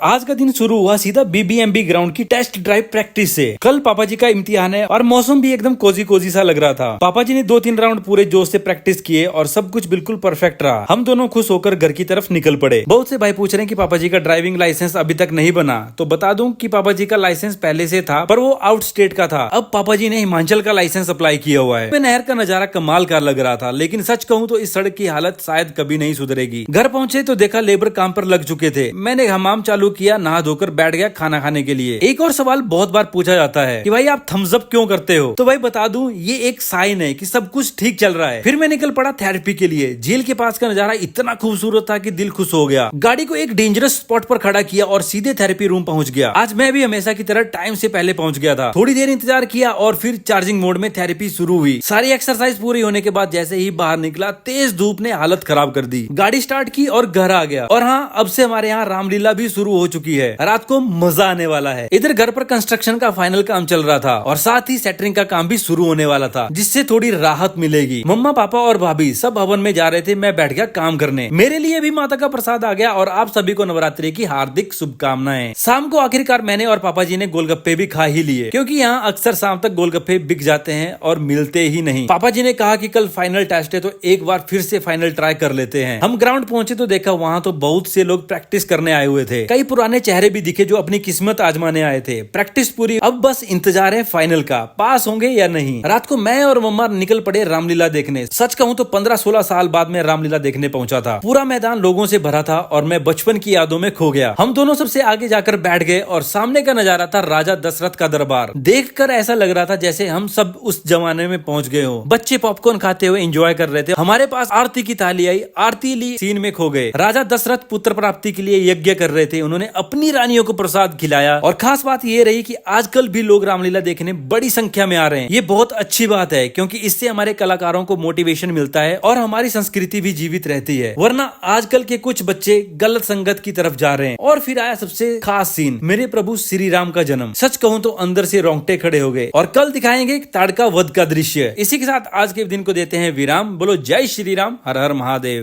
आज का दिन शुरू हुआ सीधा बीबीएमबी ग्राउंड की टेस्ट ड्राइव प्रैक्टिस से। कल पापा जी का इम्तिहान है और मौसम भी एकदम कोजी कोजी सा लग रहा था। पापा जी ने 2-3 राउंड पूरे जोश से प्रैक्टिस किए और सब कुछ बिल्कुल परफेक्ट रहा। हम दोनों खुश होकर घर की तरफ निकल पड़े। बहुत से भाई पूछ रहे हैं कि पापा जी का ड्राइविंग लाइसेंस अभी तक नहीं बना, तो बता दूं कि पापा जी का लाइसेंस पहले से था, पर वो आउट स्टेट का था। अब पापा जी ने हिमाचल का लाइसेंस अप्लाई किया हुआ है। नहर का नजारा कमाल का लग रहा था, लेकिन सच कहूँ तो इस सड़क की हालत शायद कभी नहीं सुधरेगी। घर पहुंचे तो देखा लेबर काम पर लग चुके थे। मैंने हमाम चालू किया, नहा धोकर बैठ गया खाना खाने के लिए। एक और सवाल बहुत बार पूछा जाता है कि भाई आप थम्स अप क्यों करते हो, तो भाई बता दूं ये एक साइन है कि सब कुछ ठीक चल रहा है। फिर मैं निकल पड़ा थेरेपी के लिए। झील के पास का नजारा इतना खूबसूरत था कि दिल खुश हो गया। गाड़ी को एक डेंजरस स्पॉट पर खड़ा किया और सीधे थेरेपी रूम पहुंच गया। आज मैं भी हमेशा की तरह टाइम से पहले पहुंच गया था। थोड़ी देर इंतजार किया और फिर चार्जिंग मोड में थेरेपी शुरू हुई। सारी एक्सरसाइज पूरी होने के बाद जैसे ही बाहर निकला, तेज धूप ने हालत खराब कर दी। गाड़ी स्टार्ट की और घर आ गया। और हाँ, अब से हमारे यहाँ रामलीला भी शुरू हो चुकी है। रात को मजा आने वाला है। इधर घर पर कंस्ट्रक्शन का फाइनल काम चल रहा था और साथ ही सेटरिंग का काम भी शुरू होने वाला था, जिससे थोड़ी राहत मिलेगी। मम्मा, पापा और भाभी सब हवन में जा रहे थे। मैं बैठ गया काम करने। मेरे लिए भी माता का प्रसाद आ गया और आप सभी को नवरात्रि की हार्दिक शुभकामनाएं। शाम को आखिरकार मैंने और पापा जी ने गोलगप्पे भी खा ही लिए, क्योंकि यहाँ अक्सर शाम तक गोलगप्पे बिक जाते हैं और मिलते ही नहीं। पापा जी ने कहा कि कल फाइनल टेस्ट है, तो एक बार फिर से फाइनल ट्राई कर लेते हैं। हम ग्राउंड पहुंचे तो देखा वहाँ तो बहुत से लोग प्रैक्टिस करने आए हुए थे। कई पुराने चेहरे भी दिखे जो अपनी किस्मत आजमाने आए थे। प्रैक्टिस पूरी, अब बस इंतजार है फाइनल का, पास होंगे या नहीं। रात को मैं और मम्मा निकल पड़े रामलीला देखने। सच कहूँ तो 15-16 साल बाद मैं रामलीला देखने पहुंचा था। पूरा मैदान लोगों से भरा था और मैं बचपन की यादों में खो गया। हम दोनों सबसे आगे जाकर बैठ गए और सामने का नजारा था राजा दशरथ का दरबार। देखकर ऐसा लग रहा था जैसे हम सब उस जमाने में पहुंच गए हो। बच्चे पॉपकॉर्न खाते हुए एंजॉय कर रहे थे। हमारे पास आरती की थाली आई, आरती ली, सीन में खो गए। राजा दशरथ पुत्र प्राप्ति के लिए यज्ञ कर रहे थे। उन्होंने अपनी रानियों को प्रसाद खिलाया और खास बात ये रही कि आजकल भी लोग रामलीला देखने बड़ी संख्या में आ रहे हैं। ये बहुत अच्छी बात है, क्योंकि इससे हमारे कलाकारों को मोटिवेशन मिलता है और हमारी संस्कृति भी जीवित रहती है। वरना आजकल के कुछ बच्चे गलत संगत की तरफ जा रहे हैं। और फिर आया सबसे खास सीन, मेरे प्रभु श्री राम का जन्म। सच कहूं तो अंदर से रोंगटे खड़े हो गए। और कल दिखाएंगे ताड़का वध का दृश्य। इसी के साथ आज के दिन को देते हैं विराम। बोलो जय श्री राम, हर हर महादेव।